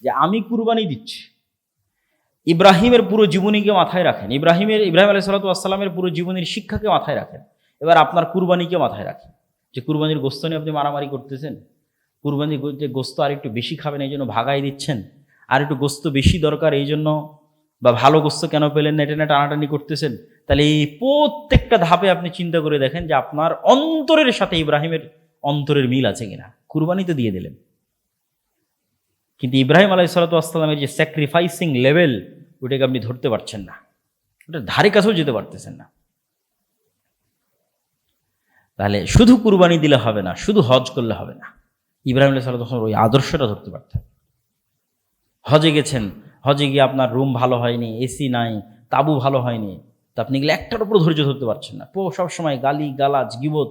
যে আমি কুরবানি দিচ্ছি। ইব্রাহিমের পুরো জীবনীকে মাথায় রাখেন, ইব্রাহিম আলাইহিস সালাতু ওয়াস সালামের পুরো জীবনীর শিক্ষাকে মাথায় রাখেন। এবার আপনার কুরবানিকে মাথায় রাখেন, যে কুরবানির গোস্ত নিয়ে আপনি মারামারি করতেছেন, কুরবানির যে গোস্ত আর একটু বেশি খাবেন এই জন্য ভাগাই দিচ্ছেন, আর একটু গোস্ত বেশি দরকার এই জন্য, বা ভালো গোস্ত কেন পেলেন না এটা নিয়ে টানাটানি করতেছেন। তাহলে এই প্রত্যেকটা ধাপে আপনি চিন্তা করে দেখেন যে আপনার অন্তরের সাথে ইব্রাহিমের অন্তরের মিল আছে কিনা। কুরবানি তো দিয়ে দিলেন, কিন্তু ইব্রাহিম আলাইহিস সালাতু ওয়াস সালামের যে স্যাক্রিফাইসিং লেভেল ওটাকে আপনি ধরতে পারছেন না, ওটা ধারে কাছেও যেতে পারতেছেন না। তাহলে শুধু কুরবানি দিলে হবে না, শুধু হজ করলে হবে না, ইব্রাহিম আলাইহিস সালাতু ওয়াস সালামের ওই আদর্শটা ধরতে পারতে হবে। হজে গেছেন, হজে গিয়ে আপনার রুম ভালো হয়নি, এসি নাই, তাবু ভালো হয়নি, তা আপনি গেলে একটার উপর ধৈর্য ধরতে পারছেন না, সবসময় গালি গালাজ গিবত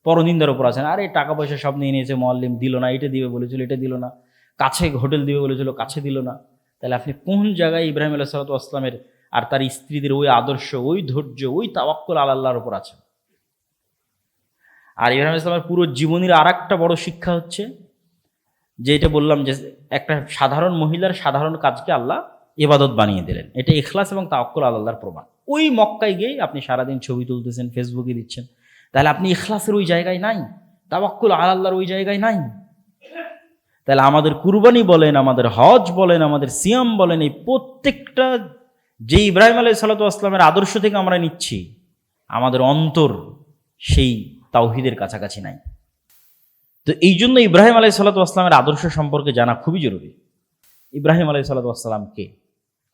পরনিন্দার উপর আছেন। আরে টাকা পয়সা সব নিয়ে নিয়েছে, মুআল্লিম দিল না, এটা দিবে বলেছিল এটা দিল না, কাছে হোটেল দিবে বলেছিল কাছে দিল না। তাহলে আপনি কোন জায়গায় ইব্রাহিম আলাইহিস সালাতু ওয়াস সালামের আর তার স্ত্রীদের ওই আদর্শ, ওই ধৈর্য, ওই তাওয়াক্কুল আল্লাহর উপর আছে? আর ইব্রাহিম আলাইহিস সালামের পুরো জীবনীর আর একটা বড় শিক্ষা হচ্ছে যে এটা বললাম যে একটা সাধারণ মহিলার সাধারণ কাজকে আল্লাহ ইবাদত বানিয়ে দিলেন। এটা ইখলাস এবং তাওয়াক্কুল আল্লাহর প্রমাণ। ওই মক্কায় গিয়ে আপনি সারাদিন ছবি তুলতেছেন, ফেসবুকে দিচ্ছেন, তাহলে আপনি ইখলাসের ওই জায়গায় নাই, তাওয়াক্কুল আল্লাহর ওই জায়গায় নাই। তাহলে আমাদের কুরবানি বলেন, আমাদের হজ বলেন, আমাদের সিয়াম বলেন, এই প্রত্যেকটা যে ইব্রাহিম আলাইহিস সালাতু ওয়াস সালামের আদর্শ থেকে আমরা নিচ্ছি, আমাদের অন্তর সেই তাওহীদের কাছাকাছি নাই। তো এই জন্য ইব্রাহিম আলাইহিস সালাতু ওয়াস সালামের আদর্শ সম্পর্কে জানা খুবই জরুরি। ইব্রাহিম আলাইহিস সালাতু ওয়াস সালাম কে?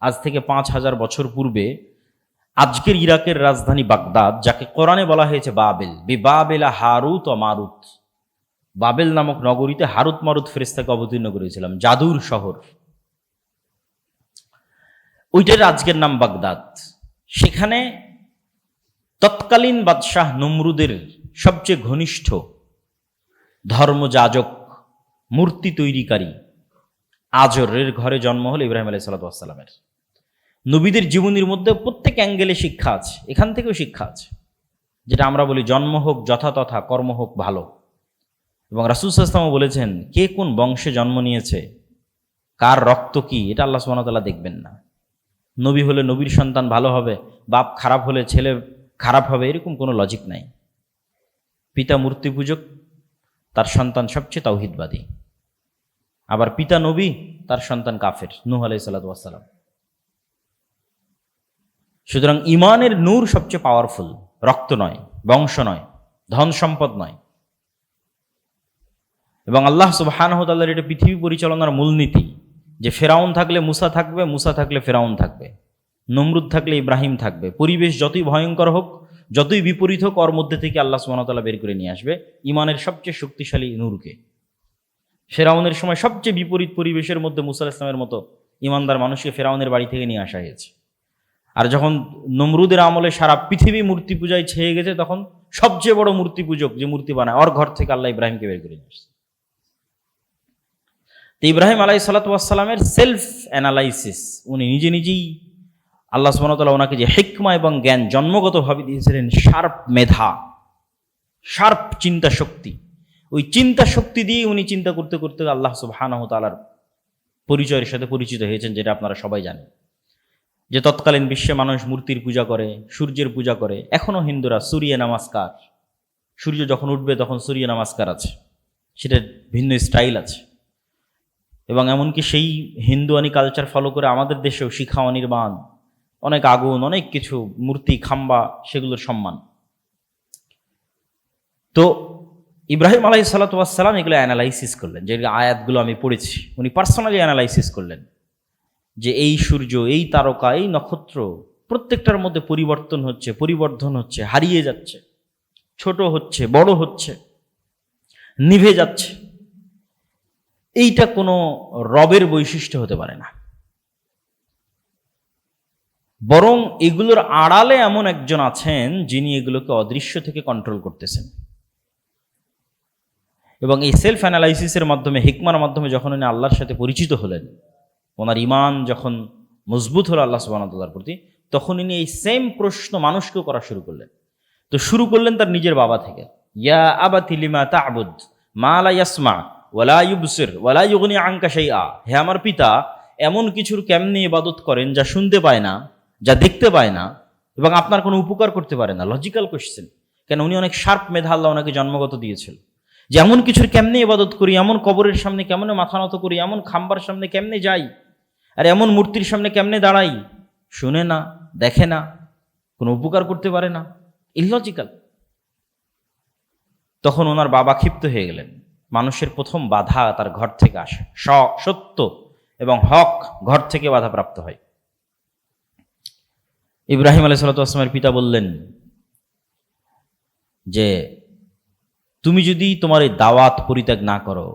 আজ থেকে 5000 বছর পূর্বে আজকের ইরাকের রাজধানী বাগদাদ, যাকে কোরআনে বলা হয়েছে বাবেল, বিবাবেলা হারুত ও মারুত, বাবেল নামক নগরীতে হারুত মারুত ফেরেশতাকে অবতীর্ণ করেছিলাম, জাদুর শহর, ওইটার আজকের নাম বাগদাদ। সেখানে তৎকালীন বাদশাহ নমরুদের সবচেয়ে ঘনিষ্ঠ ধর্মযাজক, মূর্তি তৈরিকারী আজরের ঘরে জন্ম হলো ইব্রাহিম আলাইহিস সালাতু ওয়াস সালামের। নবীদের জীবনীর মধ্যে প্রত্যেক অ্যাঙ্গেলে শিক্ষা আছে, এখান থেকেও শিক্ষা আছে, যেটা আমরা বলি জন্ম হোক যথাতথা, কর্ম হোক ভালো। এবং রাসূল সাল্লাল্লাহু আলাইহি ওয়াসাল্লাম বলেছেন, কে কোন বংশে জন্ম নিয়েছে, কার রক্ত কি, এটা আল্লাহ সুবহানাহু ওয়া তাআলা দেখবেন না। নবী হলে নবীর সন্তান ভালো হবে, বাপ খারাপ হলে ছেলে খারাপ হবে, এরকম কোনো লজিক নাই। পিতা মূর্তি পূজক, তার সন্তান সবচেয়ে তাওহীদবাদী। আবার পিতা নবী, তার সন্তান কাফের, নূহ আলাইহিস সালাতু ওয়াস সালাম। সুতরাং ইমানের নূর সবচেয়ে পাওয়ারফুল, রক্ত নয়, বংশ নয়, ধন সম্পদ নয়। এবং আল্লাহ সুবহানাহু ওয়া তাআলার এটা পৃথিবী পরিচালনার মূলনীতি, যে ফেরাউন থাকলে মুসা থাকবে, মুসা থাকলে ফেরাউন থাকবে, নমরুদ থাকলে ইব্রাহিম থাকবে। পরিবেশ যতই ভয়ঙ্কর হোক, যতই বিপরীত হোক, ওর মধ্যে থেকে আল্লাহ সুবহানাহু ওয়া তাআলা বের করে নিয়ে আসবে ইমানের সবচেয়ে শক্তিশালী নূরকে। ফেরাউনের সময় সবচেয়ে বিপরীত পরিবেশের মধ্যে মুসা আলাইহিস সালামের মতো ইমানদার মানুষকে ফেরাউনের বাড়ি থেকে নিয়ে আসা হয়েছে। আর যখন নমরুদের আমলে সারা পৃথিবী মূর্তি পূজায় ছেয়ে গেছে, তখন সবচেয়ে বড় মূর্তি পূজক যে মূর্তি বানায়, ওর ঘর থেকে আল্লাহ ইব্রাহিমকে বের করে নিয়ে আসছে। তো ইব্রাহিম আলাইহিস সালাতু ওয়াস সালামের সেলফ অ্যানালাইসিস, উনি নিজে নিজেই, আল্লাহ সুবহানাহু ওয়া তাআলা ওনাকে যে হিকমা এবং জ্ঞান জন্মগতভাবে দিয়েছিলেন, শার্প মেধা, শার্প চিন্তা শক্তি, ওই চিন্তা শক্তি দিয়ে উনি চিন্তা করতে করতে আল্লাহ সুবহানাহু ওয়া তাআলার পরিচয়ের সাথে পরিচিত হয়েছেন, যেটা আপনারা সবাই জানেন। যে তৎকালীন বিশ্বে মানুষ মূর্তির পূজা করে, সূর্যের পূজা করে, এখনও হিন্দুরা সূর্য নমস্কার, সূর্য যখন উঠবে তখন সূর্য নমস্কার আছে, সেটা ভিন্ন স্টাইল আছে। এবং এমনকি সেই হিন্দুয়ানি কালচার ফলো করে আমাদের দেশেও শিখা অনির্বাণ, অনেক আগুন, অনেক কিছু, মূর্তি, খাম্বা, সেগুলোর সম্মান। তো ইব্রাহিম আলাইহিস সালাতু ওয়াস সালাম এগুলো অ্যানালাইসিস করলেন, যে আয়াতগুলো আমি পড়েছি, উনি পার্সোনালি অ্যানালাইসিস করলেন যে এই সূর্য, এই তারকা, এই নক্ষত্র, প্রত্যেকটার মধ্যে পরিবর্তন হচ্ছে, পরিবর্ধন হচ্ছে, হারিয়ে যাচ্ছে, ছোট হচ্ছে, বড় হচ্ছে, নিভে যাচ্ছে। এইটা কোনো রবের বৈশিষ্ট্য হতে পারে না, বরং এগুলোর আড়ালে এমন একজন আছেন যিনি এগুলোকে অদৃশ্য থেকে কন্ট্রোল করতেছেন। এবং এই সেলফ অ্যানালাইসিসের মাধ্যমে, হিকমার মাধ্যমে যখন উনি আল্লাহর সাথে পরিচিত হলেন, ওনার ইমান যখন মজবুত হলো আল্লাহ সুবহানাহু ওয়া তাআলার প্রতি, তখন উনি এই সেম প্রশ্ন মানুষকেও করা শুরু করলেন। তো শুরু করলেন তার নিজের বাবা থেকে, ইয়া আবাতি লিমা তা'বুদ মা লা ইয়াসমা ওয়ালা ইউবসির ওয়ালা ইউগনি আনকা শাইআ, হে আমার পিতা এমন কিছুর কেমনে ইবাদত করেন যা শুনতে পায় না, যা দেখতে পায় না এবং আপনার কোনো উপকার করতে পারে না। লজিক্যাল কোশ্চেন, কেন উনি অনেক শার্প মেধা আল্লাহ ওনাকে জন্মগত দিয়েছিল। যে এমন কিছুর কেমনে ইবাদত করি, এমন কবরের সামনে কেমনে মাথা নত করি, এমন খাম্বার সামনে কেমনে যাই, আর এমন মূর্তির সামনে কেমনে দাঁড়াই, শুনে না, দেখে না, কোনো উপকার করতে পারে না, ইললজিক্যাল। তখন ওনার বাবা ক্ষিপ্ত হয়ে গেলেন। মানুষের প্রথম বাধা তার ঘর থেকে আসে, সত্য এবং হক ঘর থেকে বাধাপ্রাপ্ত হয়। ইব্রাহিম আলাইহিস সালাতু ওয়াস সালামের পিতা বললেন যে তুমি যদি তোমার এই দাওয়াত পরিত্যাগ না করো,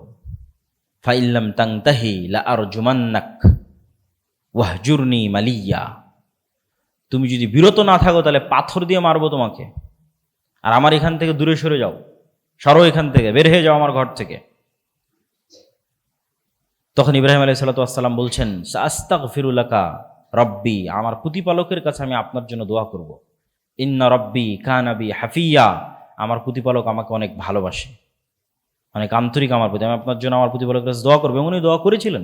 ফাইল্লাম তাংতাহি লা আরজুমান্নাক ওয়াহজুরনি মালিয়া, তুমি যদি বিরত না থাকো তাহলে পাথর দিয়ে মারবো তোমাকে, আর আমার এখান থেকে দূরে সরে যাও, সরো এখান থেকে, বের হয়ে যাও আমার ঘর থেকে। তখন ইব্রাহিম আলাইহিস সালাতু ওয়াস সালাম বলছেন, আস্তাগফিরু লাকা রব্বি, আমার প্রতিপালকের কাছে আমি আপনার জন্য দোয়া করব। ইন্না রব্বি কানা বি হাফিয়া, আমার প্রতিপালক আমাকে অনেক ভালোবাসে, অনেক আন্তরিক আমার প্রতি, আমি আপনার জন্য আমার প্রতিপালকের কাছে দোয়া করবো। উনি দোয়া করেছিলেন,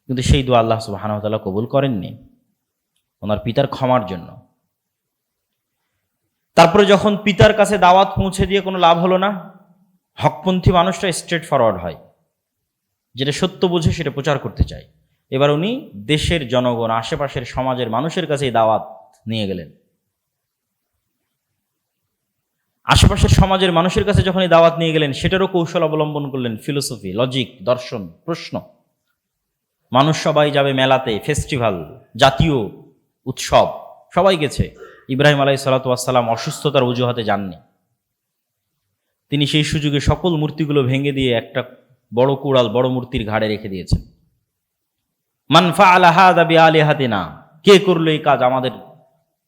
কিন্তু সেই দোয়া আল্লাহ সুবহানাহু ওয়া তাআলা কবুল করেননি ওনার পিতার ক্ষমার জন্য। তারপরে যখন পিতার কাছে দাওয়াত পৌঁছে দিয়ে কোনো লাভ হলো না, হকপন্থী মানুষটা স্ট্রেট ফরওয়ার্ড হয়, যেটা সত্য বুঝে সেটা প্রচার করতে চায়। এবার উনি দেশের জনগণ, আশেপাশের সমাজের মানুষের কাছে এই দাওয়াত নিয়ে গেলেন। আশেপাশের সমাজের মানুষের কাছে যখন এই দাওয়াত নিয়ে গেলেন, সেটারও কৌশল অবলম্বন করলেন, ফিলোসফি, লজিক, দর্শন, প্রশ্ন। মানুষ সবাই যাবে মেলাতে, ফেস্টিভ্যাল, জাতীয় উৎসব, সবাই গেছে। ইব্রাহিম আলাইহিস সালাতু ওয়াস সালাম অসুস্থতার অজুহাতে যাননি। তিনি সেই সুযোগে সকল মূর্তিগুলো ভেঙে দিয়ে একটা বড় কুড়াল বড় মূর্তির ঘাড়ে রেখে দিয়েছেন। মান ফাআলা হাযা বিআলিহাতিনা, কে করলো এই কাজ আমাদের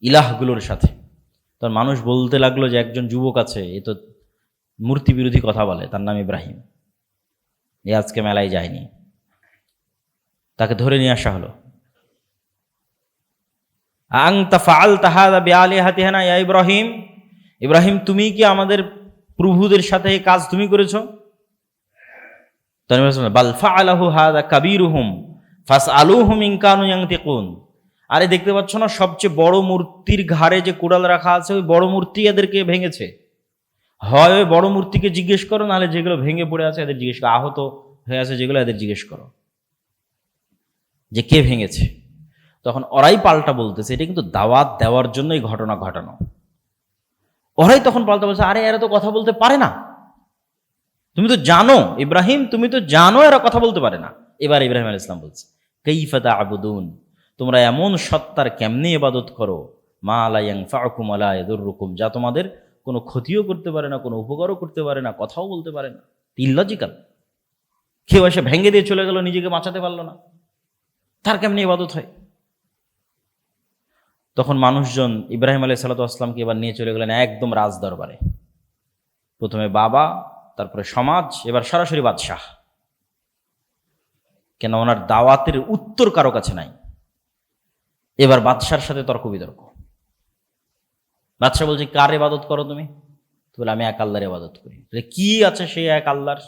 ইলাহগুলোর সাথে? তখন মানুষ বলতে লাগলো যে একজন যুবক আছে, এ তো মূর্তি বিরোধী কথা বলে, তার নাম ইব্রাহিম, এ আজকে মেলায় যায়নি। তাকে ধরে নিয়ে আসা হলো। আনতা ফাআলতা হাযা বিআলিহাতিনা ইয়া ইব্রাহিম, ইব্রাহিম তুমি কি আমাদের প্রভুদের সাথে এই কাজ তুমি করেছো? বাল ফাআলাহু হাযা কাবীরুহুম ফাসআলুহুম ইন কানু ইয়ানতিকুন, আরে দেখতে পাচ্ছ না সবচেয়ে বড় মূর্তির ঘাড়ে যে কুড়াল রাখা আছে, ওই বড় মূর্তি এদেরকে ভেঙেছে। হয় ওই বড় মূর্তিকে জিজ্ঞেস করো, নাহলে যেগুলো ভেঙে পড়ে আছে এদের জিজ্ঞেস করো, আহত হয়ে আছে যেগুলো এদের জিজ্ঞেস করো যে কে ভেঙেছে। তখন ওরাই পাল্টা বলতেছে এটা কিন্তু দাওয়াত দেওয়ার জন্যই ঘটনা ঘটানো। ওরাই তখন পাল্টা বলছে, আরে এরা তো কথা বলতে পারে না, তুমি তো জানো ইব্রাহিম, তুমি তো জানো এরা কথা বলতে পারে না। এবার ইব্রাহিম আলাইহিস সালাম বলছে, কাইফা তা'বুদুন, তোমরা এমন সত্তার কেমনে ইবাদত করো, মা লা ইয়ানফাউকুম ওয়া লা ইয়াদুররুকুম, যা তোমাদের কোনো ক্ষতিও করতে পারে না, কোনো উপকারও করতে পারে না, কথাও বলতে পারে না। ইললজিক্যাল। কেউ এসে ভেঙে দিয়ে চলে গেল, নিজেকে বাঁচাতে পারলো না, তার কেমনে ইবাদত হয়? তখন মানুষজন ইব্রাহিম আলাইহিস সালাতু ওয়াস সালামকে এবার নিয়ে চলে গেলেন একদম রাজ দরবারে। প্রথমে বাবা, তারপরে সমাজ, এবার সরাসরি বাদশাহ। কেন ওনার দাওয়াতের উত্তর কারো কাছে নাই। এবার বাদশার সাথে তর্ক বিতর্ক। বাদশাহ বলছে, কার ইবাদত করো তুমি? বলে আমি এক আল্লাহর ইবাদত করি। কি আছে সেই এক আল্লাহর?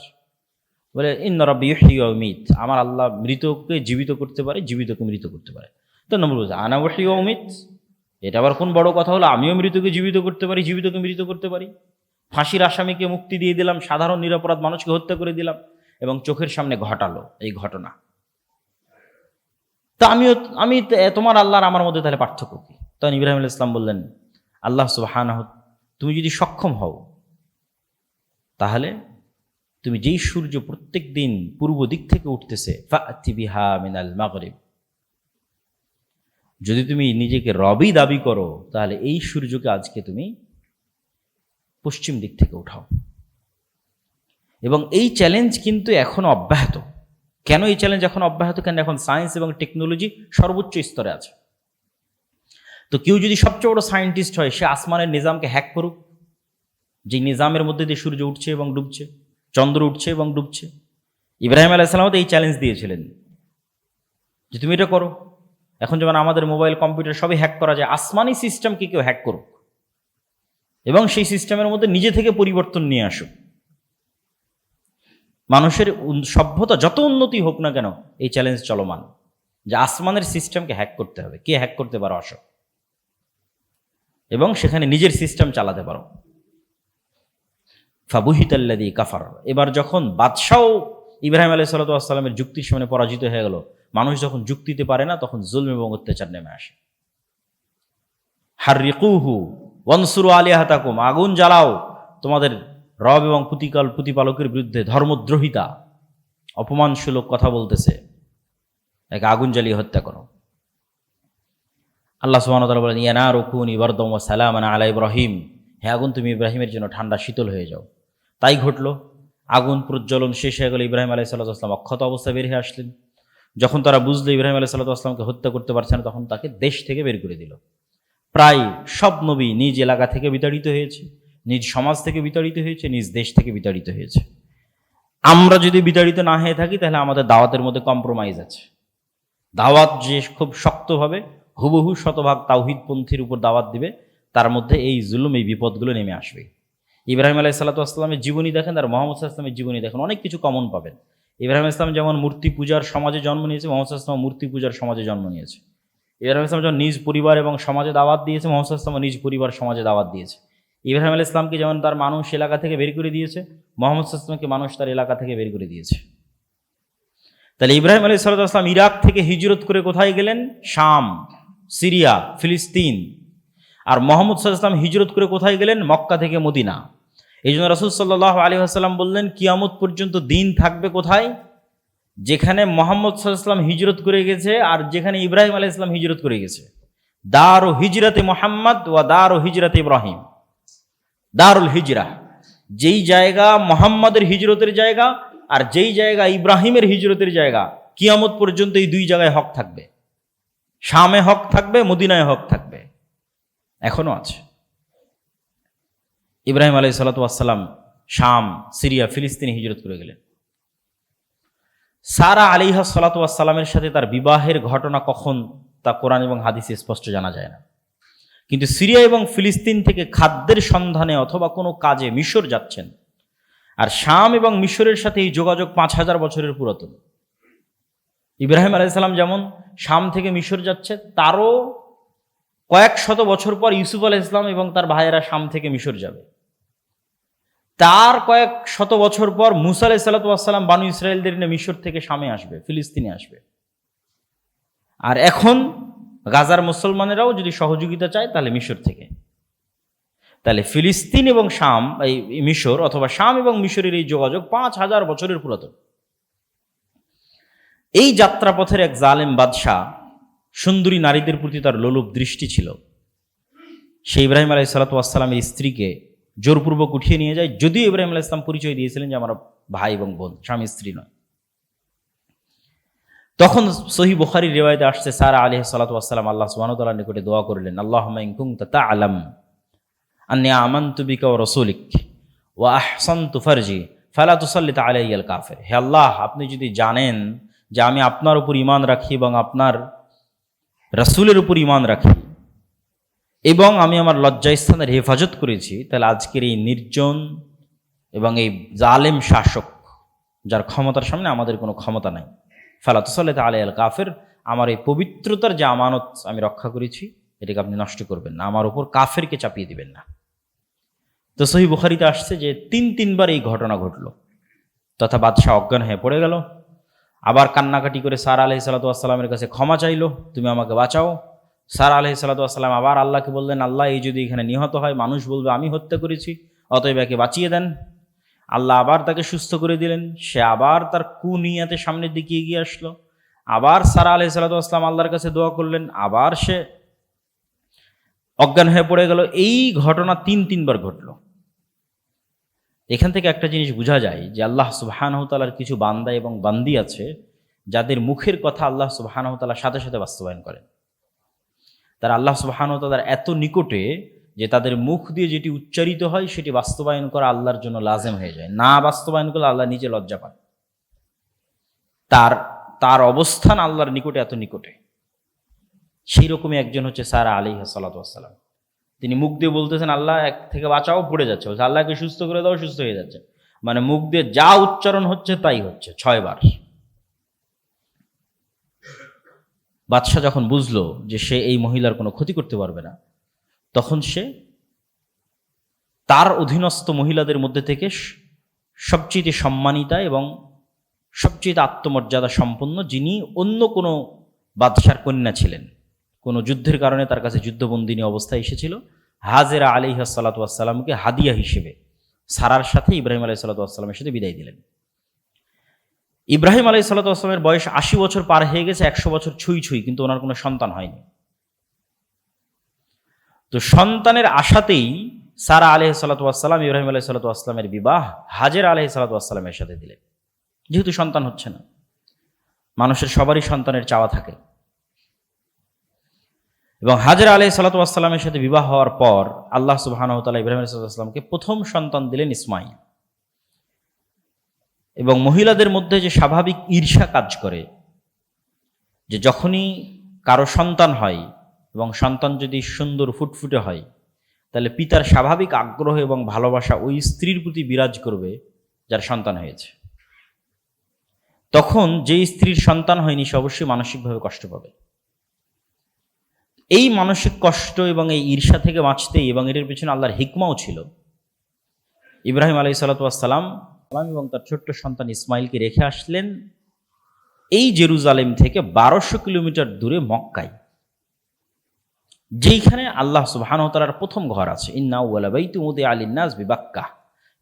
বলে ইন্না রাব্বি ইউহয়ি ওয়া ইউমীত, আমার আল্লাহ মৃতকে জীবিত করতে পারে, জীবিতকে মৃত করতে পারে। তো নম্বর বলছে আনা উহয়ি ওয়া উমীত, এটা আবার কোন বড় কথা হলো? আমিও মৃতকে জীবিত করতে পারি, জীবিতকে মৃত করতে পারি। ফাঁসির আসামিকে মুক্তি দিয়ে দিলাম, সাধারণ নিরপরাধ মানুষকে হত্যা করে দিলাম, এবং চোখের সামনে ঘটালো এই ঘটনা। তা আমি তোমার আল্লাহ আর আমার মধ্যে তাহলে পার্থক্য কি? তখন ইব্রাহিম আলাইহিস সালাম বললেন, আল্লাহ সুবহানাহু, তুমি যদি সক্ষম হও তাহলে তুমি যেই সূর্য প্রত্যেক দিন পূর্ব দিক থেকে উঠতেছে, ফাতি বিহা মিনাল মাগরিব, যদি তুমি নিজেকে রবই দাবি করো তাহলে এই সূর্যকে আজকে তুমি পশ্চিম দিক থেকে উঠাও। এবং এই চ্যালেঞ্জ কিন্তু এখনো অব্যাহত। কেন এই চ্যালেঞ্জ এখন অব্যাহত? কেন এখন সায়েন্স এবং টেকনোলজি সর্বোচ্চ স্তরে আছে। তো কেউ যদি সবচেয়ে বড় সায়েন্টিস্ট হয়, সে আসমানের নিজামকে হ্যাক করুক, যে নিজামের মধ্যে দিয়ে সূর্য উঠছে এবং ডুবছে, চন্দ্র উঠছে এবং ডুবছে। ইব্রাহিম আলাইহিস সালাম তো এই চ্যালেঞ্জ দিয়েছিলেন যে তুমি এটা করো। এখন যেমন আমাদের মোবাইল, কম্পিউটার সবই হ্যাক করা যায়, আসমানি সিস্টেমকে কেউ হ্যাক করুক এবং সেই সিস্টেমের মধ্যে নিজে থেকে পরিবর্তন নিয়ে আসুক। মানুষের সভ্যতা যত উন্নতি হোক না কেন, এই চ্যালেঞ্জ চলমান যে আসমানের সিস্টেমকে হ্যাক করতে হবে। কে হ্যাক করতে পারো আসো, এবং সেখানে নিজের সিস্টেম চালাতে পারো। ফাবুহিতাল্লাযী কাফার। এবার যখন বাদশাও ইব্রাহিম আলাইহিস সালাতু ওয়াস সালামের যুক্তির সামনে পরাজিত হয়ে গেল, মানুষ যখন যুক্তিতে পারে না, তখন জুলম এবং অত্যাচার নেমে আসে। হাররিকুহু ওয়ানসুরু আলিহাতাকুম, আগুন জ্বালাও তোমাদের রব এবং প্রতিপালকের বিরুদ্ধে। ধর্মদ্রোহিতা, অপমানসূলক কথা বলতেছে, একে আগুন জ্বালিয়ে হত্যা করো। আল্লাহ সুবহানাহু ওয়া তাআলা বলেন, ইয়া নারু কুনি বারদাম ওয়া সালামান আলা ইব্রাহিম, হে আগুন তুমি ইব্রাহিমের জন্য ঠান্ডা শীতল হয়ে যাও। তাই ঘটল। আগুন প্রজ্বলন শেষ হয়ে গেল, ইব্রাহিম আলাইহিস সালাতু ওয়াস সালাম অক্ষত অবস্থায় বের হয়ে আসলেন। যখন তারা বুঝলো ইব্রাহিম আলাইহিস সালাতু ওয়াস সালামকে হত্যা করতে পারছে না, তখন তাকে দেশ থেকে বের করে দিল। প্রায় সব নবী নিজ এলাকা থেকে বিতাড়িত হয়েছে, নিজ সমাজ থেকে বিতাড়িত হয়েছে, নিজ দেশ থেকে বিতাড়িত হয়েছে। আমরা যদি বিতাড়িত না হয়ে থাকি, তাহলে আমাদের দাওয়াতের মধ্যে কম্প্রোমাইজ আছে। দাওয়াত যে খুব শক্তভাবে হুবহু শতভাগ তাওহীদপন্থীর উপর দাওয়াত দিবে, তার মধ্যে এই জুলুম, এই বিপদগুলো নেমে আসবে। ইব্রাহিম আলাইহিস সালাতু ওয়াস সালামের জীবনী দেখেন আর মুহাম্মদ সাল্লাল্লাহু আলাইহি ওয়াসাল্লামের জীবনী দেখেন, অনেক কিছু কমন পাবেন। ইব্রাহিম ইসলাম যেমন মূর্তি পূজার সমাজে জন্ম নিয়েছে, মুহাম্মদ সাল্লাল্লাহু আলাইহি ওয়াসাল্লাম মূর্তি পূজার সমাজে জন্ম নিয়েছে। ইব্রাহিম ইসলাম যেমন নিজ পরিবার এবং সমাজে দাওয়াত দিয়েছে, মুহাম্মদ সাল্লাল্লাহু আলাইহি ওয়াসাল্লাম নিজ পরিবার সমাজে দাওয়াত দিয়েছে। ইব্রাহিম আলাইহিস সালামকে যেমন তার মানুষ এলাকা থেকে বের করে দিয়েছে, মুহাম্মদ সাল্লাল্লাহু আলাইহি ওয়াসাল্লামকে মানুষ তার এলাকা থেকে বের করে দিয়েছে। তাহলে ইব্রাহিম আলাইহিস সালাতু ওয়াস সালাম ইরাক থেকে হিজরত করে কোথায় গেলেন? শাম, সিরিয়া, ফিলিস্তিন। আর মুহাম্মদ সাল্লাল্লাহু আলাইহি ওয়াসাল্লাম হিজরত করে কোথায় গেলেন? মক্কা থেকে মদিনা। এই জন্য রাসূল সাল্লাল্লাহু আলাইহি ওয়াসাল্লাম বললেন, কিয়ামত পর্যন্ত দিন থাকবে কোথায়? যেখানে মুহাম্মদ সাল্লাল্লাহু আলাইহি ওয়াসাল্লাম হিজরত করে গেছে আর যেখানে ইব্রাহিম আলাইহিস সালাম হিজরত করে গেছে। দারু হিজরাতে মুহাম্মদ ওয়া দারু হিজরাতে ইব্রাহিম। দারুল হিজরা, যেই জায়গা মুহাম্মাদের হিজরতের জায়গা আর যেই জায়গা ইব্রাহিমের হিজরতের জায়গা, কিয়ামত পর্যন্ত এই দুই জায়গায় হক থাকবে। শামে হক থাকবে, মদিনায় হক থাকবে, এখনো আছে। ইব্রাহিম আলাইহিস সালাতু ওয়াস সালাম শাম, সিরিয়া, ফিলিস্তিনে হিজরত করে গেলেন। সারা আলাইহিস সালাতু ওয়াস সালামের সাথে তার বিবাহের ঘটনা কখন, তা কোরআন এবং হাদিসে স্পষ্ট জানা যায় না। কিন্তু সিরিয়া এবং ফিলিস্তিন থেকে খাদ্যের সন্ধানে অথবা কোনো কাজে মিশর যাচ্ছেন। আর শাম এবং মিশরের সাথে এই যোগাযোগ 5000 বছরের পুরাতন। ইব্রাহিম আলাইহিস সালাম যেমন শাম থেকে মিশর যাচ্ছে, তারও কয়েক শত বছর পর ইউসুফ আলাইহিস সালাম এবং তার ভাইয়েরা শাম থেকে মিশর যাবে। তার কয়েক শত বছর পর মুসা আলাইহিস সালাতু ওয়াস সালাম বানু ইসরায়েলদের নিয়ে মিশর থেকে শামে আসবে, ফিলিস্তিনে আসবে। আর এখন গাজার মুসলমানেরাও যদি সহযোগিতা চায়, তাহলে মিশর থেকে। তাহলে ফিলিস্তিন এবং শাম, এই মিশর অথবা শাম এবং মিশরের এই যোগাযোগ 5000 বছরের পুরাতন। এই যাত্রাপথের এক জালেম বাদশাহ, সুন্দরী নারীদের প্রতি তার লোলুপ দৃষ্টি ছিল। সে ইব্রাহিম আলাইহিস সালাতু ওয়াস সালামের স্ত্রীকে জোরপূর্বক উঠিয়ে নিয়ে যায়, যদিও ইব্রাহিম আলাইহিস সালাম পরিচয় দিয়েছিলেন যে আমার ভাই এবং বোন, স্বামী স্ত্রী নয়। তখন সহিহ বুখারীর রিওয়ায়াতে আসছে, সারা আলাইহিস সালাতু ওয়াস সালাম আল্লাহ সুবহানাহু ওয়া তাআলার নিকটে দোয়া করলেন, আল্লাহুম্মা ইন কুনতা তা'লাম আন্নী আমানতু বিকা ওয়া রাসূলিক ওয়া আহসানতু ফারজি ফালা তুসাল্লিত আলাইয়াল কাফির। হে আল্লাহ, আপনি যদি জানেন যে আমি আপনার উপর ঈমান রাখি এবং আপনার রাসূলের উপর ঈমান রাখি এবং আমি আমার লজ্জাস্থানের হেফাজত করেছি, তাহলে আজকের এই নির্জন এবং এই জালেম শাসক, যার ক্ষমতার সামনে আমাদের কোনো ক্ষমতা নাই, ফালা তুসাল্লিত আলাইয়াল কাফির, আমার এই পবিত্রতার যে আমানত আমি রক্ষা করেছি, এটাকে আপনি নষ্ট করবেন না, আমার উপর কাফেরকে চাপিয়ে দিবেন না। তো সহিহ বুখারীতে আসছে যে 3বার এই ঘটনা ঘটল, তথা বাদশাহ অজ্ঞান হয়ে পড়ে গেল। আবার কান্নাকাটি করে সারা আলাইহিস সালাতু ওয়াস সালামের কাছে ক্ষমা চাইলো, তুমি আমাকে বাঁচাও। সারা আলাইহিস সালাতু ওয়াস সালাম আবার আল্লাহকে বললেন, আল্লাহ, এই যদি এখানে নিহত হয়, মানুষ বলবে আমি হত্যা করেছি, অতএব একে বাঁচিয়ে দেন। আল্লাহ আবার তাকে সুস্থ করে দিলেন। সে আবার তার কুনিয়াতে সামনের দিকে এগিয়ে আসলো। আবার সারা আলাইহিস সালাতু ওয়াস সালাম আল্লাহর কাছে দোয়া করলেন, আবার সে অজ্ঞান হয়ে পড়ে গেল। এই ঘটনা 3বার ঘটল। এখান থেকে একটা জিনিস বোঝা যায় যে আল্লাহ সুবহানাহু ওয়া তাআলার কিছু বান্দা এবং বান্দি আছে, যাদের মুখের কথা আল্লাহ সুবহানাহু ওয়া তাআলা সাথে সাথে বাস্তবায়ন করেন। তারা আল্লাহ সুবহানাহু ওয়া তাআলার এত নিকটে যে তাদের মুখ দিয়ে যেটি উচ্চারিত হয় সেটি বাস্তবায়ন করা আল্লাহর জন্য লাজেম হয়ে যায়। না বাস্তবায়ন করলে আল্লাহ নিজে লজ্জা পান। তার অবস্থান আল্লাহর নিকটে এত নিকটে। সেই রকমই একজন হচ্ছে সারা আলাইহিস সালাতু ওয়াস সালাম। তিনি মুখ দিয়ে বলতেছেন, আল্লাহ এক থেকে বাঁচাও, পড়ে যাচ্ছে, বলছে আল্লাহকে সুস্থ করে দাও, সুস্থ হয়ে যাচ্ছে। মানে মুখ দিয়ে যা উচ্চারণ হচ্ছে তাই হচ্ছে 6 বার। বাদশাহ যখন বুঝলো যে সে এই মহিলার কোনো ক্ষতি করতে পারবে না, তখন সে তার অধীনস্থ মহিলাদের মধ্যে থেকে সবচেয়ে সম্মানিতা এবং সবচেয়ে আত্মমর্যাদা সম্পন্ন, যিনি অন্য কোনো বাদশার কন্যা ছিলেন, কোনো যুদ্ধের কারণে তার কাছে যুদ্ধবন্দিনী অবস্থায় এসেছিল, হাজেরা আলাইহিস সালাতু ওয়াস সালামকে হাদিয়া হিসেবে সারার সাথে ইব্রাহিম আলাইহিস সালাতু ওয়াস সালামের সাথে বিদায় দিলেন। ইব্রাহিম আলাইহিস সালাতু ওয়াস সালামের বয়স 80 বছর পার হয়ে গেছে, 100 বছর ছুঁই ছুঁই, কিন্তু ওনার কোনো সন্তান হয়নি। তো সন্তানের আশাতেই সারা আলাইহিস সালাতু ওয়াস সালাম ইব্রাহিম আলাইহিস সালাতু ওয়াস সালামের বিবাহ হাজেরা আলাইহিস সালাতু ওয়াস সালামের সাথে দিলেন। যেহেতু সন্তান হচ্ছে না, মানুষের সবারই সন্তানের চাওয়া থাকে, এবং হাজেরা আলাইহিস সালাতু ওয়াস সালামের সাথে বিবাহ হওয়ার পর আল্লাহ সুবহানাহু ওয়া তাআলা ইব্রাহিম আলাইহিস সালাতু ওয়াস সালামকে প্রথম সন্তান দিলেন ইসমাঈল। এবং মহিলাদের মধ্যে যে স্বাভাবিক ঈর্ষা কাজ করে, যে যখনই কারো সন্তান হয় এবং সন্তান যদি সুন্দর ফুটফুটে হয়, তাহলে পিতার স্বাভাবিক আগ্রহ এবং ভালোবাসা ওই স্ত্রীর প্রতি বিরাজ করবে যার সন্তান হয়েছে। তখন যে স্ত্রীর সন্তান হয়নি সে অবশ্যই মানসিকভাবে কষ্ট পাবে। এই মানসিক কষ্ট এবং এই ঈর্ষা থেকে বাঁচতেই, এবং এর পেছনে আল্লাহর হিকমাও ছিল, ইব্রাহিম আলাইহিস সালাতু ওয়াস সালাম এবং তার ছোট্ট সন্তান ইসমাইলকে রেখে আসলেন এই জেরুজালেম থেকে 1200 কিলোমিটার দূরে মক্কায়, যেইখানে আল্লাহ সুবহানাহু ওয়া তাআলার প্রথম ঘর আছে, ইন্না আউওয়ালা বাইতুন উদিআ লিন-নাস বিবাক্কাহ।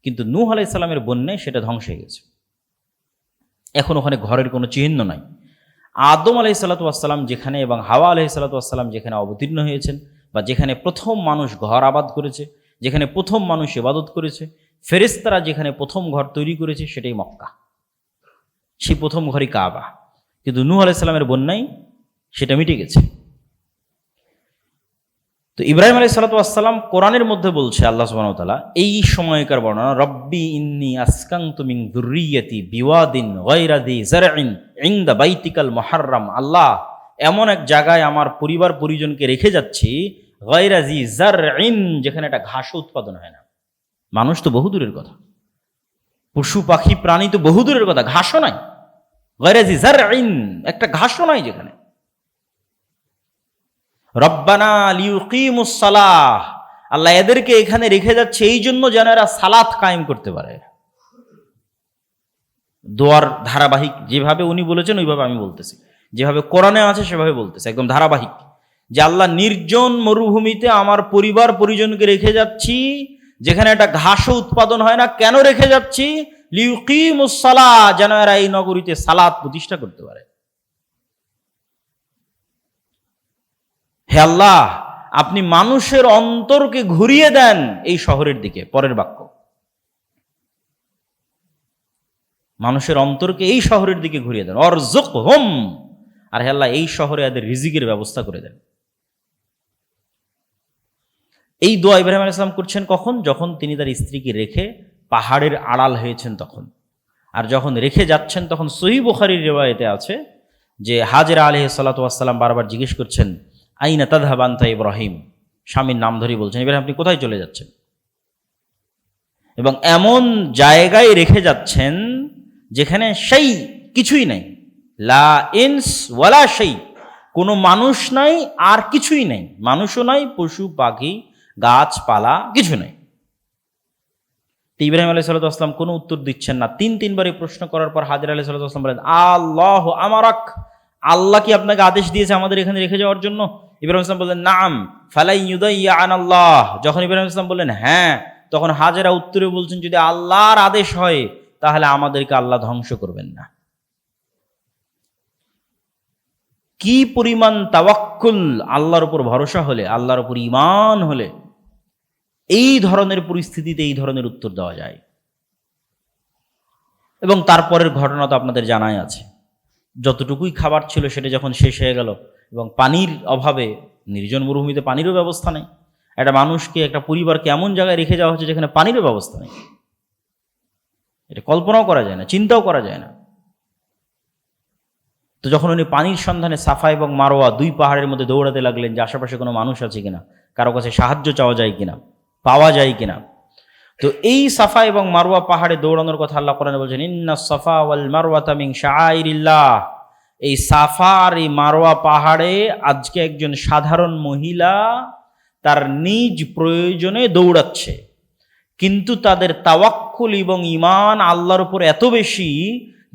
কিন্তু নূহ আলাইহিস সালামের বন্যায় সেটা ধ্বংস হয়ে গেছে, এখন ওখানে ঘরের কোনো চিহ্ন নাই। আদম আলাইহিস সালাতু ওয়াস সালাম যেখানে এবং হাওয়া আলাইহিস সালাতু ওয়াস সালাম যেখানে অবতীর্ণ হয়েছেন, বা যেখানে প্রথম মানুষ ঘর আবাদ করেছে, যেখানে প্রথম মানুষ ইবাদত করেছে, ফেরেশতারা যেখানে প্রথম ঘর তৈরি করেছে, সেটাই মক্কা, সেই প্রথম ঘরই কাবা। কিন্তু নূহ আলাইহিস সালামের বন্যায় সেটা মিটে গেছে। তো ইব্রাহিম আলাইহিস সালাতু ওয়াস সালাম কোরআনের মধ্যে বলছে, আল্লাহ সুবহানাহু ওয়া তাআলা এই সময়কার বর্ণনা, রব্বি ইন্নী আসকানতু মিন যুররিয়াতি বিওয়াদিন গায়রা যি যারইন ইনদা বাইতিকাল মুহাররাম। আল্লাহ, এমন এক জায়গায় আমার পরিবার পরিজনকে রেখে যাচ্ছি, গায়রা যি যারইন, যেখানে একটা ঘাসও উৎপাদন হয় না। মানুষ তো বহু দূরের কথা, পশু পাখি প্রাণী তো বহু দূরের কথা, ঘাসও নাই। গায়রা যি যারইন, একটা ঘাসও নাই যেখানে। রব্বানা লিউকিমুস সালাহ, আল্লাহ এদেরকে এখানে রেখে যাচ্ছে এই জন্য যেন এরা সালাত কায়েম করতে পারে। দোয়ার ধারাবাহিক, যেভাবে উনি বলেছেন ওইভাবে আমি বলতেছি, যেভাবে কোরআনে আছে সেভাবে বলতেছি, একদম ধারাবাহিক। যে আল্লাহ নির্জন মরুভূমিতে আমার পরিবার পরিজনকে রেখে যাচ্ছি, যেখানে একটা ঘাসও উৎপাদন হয় না। কেন রেখে যাচ্ছি? লিউকিমুস সালাহ, যেন এরা এই নগরীতে সালাত প্রতিষ্ঠা করতে পারে। হে আল্লাহ, আপনি মানুষের অন্তরকে ঘুরিয়ে দেন এই শহরের দিকে। পরের বাক্য, মানুষের অন্তরকে এই শহরের দিকে ঘুরিয়ে দেন। অরযুকহুম, আর হে আল্লাহ এই শহরে এদের রিজিকের ব্যবস্থা করে দেন। এই দোয়া ইব্রাহিম আলাইহিস সালাম করছেন কখন? যখন তিনি তার স্ত্রীকে রেখে পাহাড়ের আড়াল হয়েছেন তখন। আর যখন রেখে যাচ্ছেন তখন সহিহ বুখারীর রিওয়ায়েতে আছে যে হাজেরা আলাইহিস সালাতু ওয়াস সালাম বারবার জিজ্ঞেস করছেন, আইনা তাযহাব আনতা ইব্রাহিম, স্বামীর নাম ধরেই বলছেন, ইব্রাহিম আপনি কোথায় চলে যাচ্ছেন? এবং এমন জায়গায় রেখে যাচ্ছেন যেখানে সেই কিছুই নাই, লা ইনস ওয়ালা সেই, কোনো মানুষ নাই আর কিছুই নাই, মানুষও নাই, পশু পাখি গাছপালা কিছু নাই। ইব্রাহিম আলাইহিস সালাতু ওয়াস সালাম কোনো উত্তর দিচ্ছেন না। তিনবার এই প্রশ্ন করার পর হাজেরা আলাইহিস সালাতু ওয়াস সালাম বলেন, আল্লাহ আমারাক, আল্লাহ কি আপনাকে আদেশ দিয়েছে আমাদের এখানে রেখে যাওয়ার জন্য? ইব্রাহিম ইসলাম বললেন, নাম ফালাই ইউদাইয়া আনাল্লাহ। যখন ইব্রাহিম ইসলাম বললেন হ্যাঁ, তখন হাজেরা উত্তরে বলছেন, যদি আল্লাহর আদেশ হয় তাহলে আমাদেরকে আল্লাহ ধ্বংস করবেন না। কি পরিমাণ তাওয়াক্কুল, আল্লাহর উপর ভরসা হলে, আল্লাহর উপর ঈমান হলে এই ধরনের পরিস্থিতিতে এই ধরনের উত্তর দেওয়া যায়। এবং তারপরের ঘটনা তো আপনাদের জানাই আছে, যতটুকুই খাবার ছিল সেটা যখন শেষ হয়ে গেল, এবং পানির অভাবে, নির্জন মরুভূমিতে পানিরও ব্যবস্থা নেই, একটা মানুষকে, একটা পরিবারকে এমন জায়গায় রেখে যাওয়া হচ্ছে যেখানে পানিরও ব্যবস্থা নেই। এটা কল্পনাও করা যায় না, চিন্তাও করা যায় না। তো যখন উনি পানির সন্ধানে সাফা এবং মারোয়া দুই পাহাড়ের মধ্যে দৌড়াতে লাগলেন যে আশেপাশে কোনো মানুষ আছে কিনা, কারো কাছে সাহায্য চাওয়া যায় কিনা, পাওয়া যায় কিনা, তো এই সাফা এবং মারওয়া পাহাড়ে দৌড়ানোর কথা আল্লাহ কোরআনে বলছেন, ইন্নাস সাফা ওয়াল মারওয়াতা মিন শাআইরিল্লাহ। এই সাফা আর এই মারওয়া পাহাড়ে আজকে একজন সাধারণ মহিলা তার নিজ প্রয়োজনে দৌড়াচ্ছে, কিন্তু তাদের তাওয়াক্কুল এবং ঈমান আল্লাহর উপর এত বেশি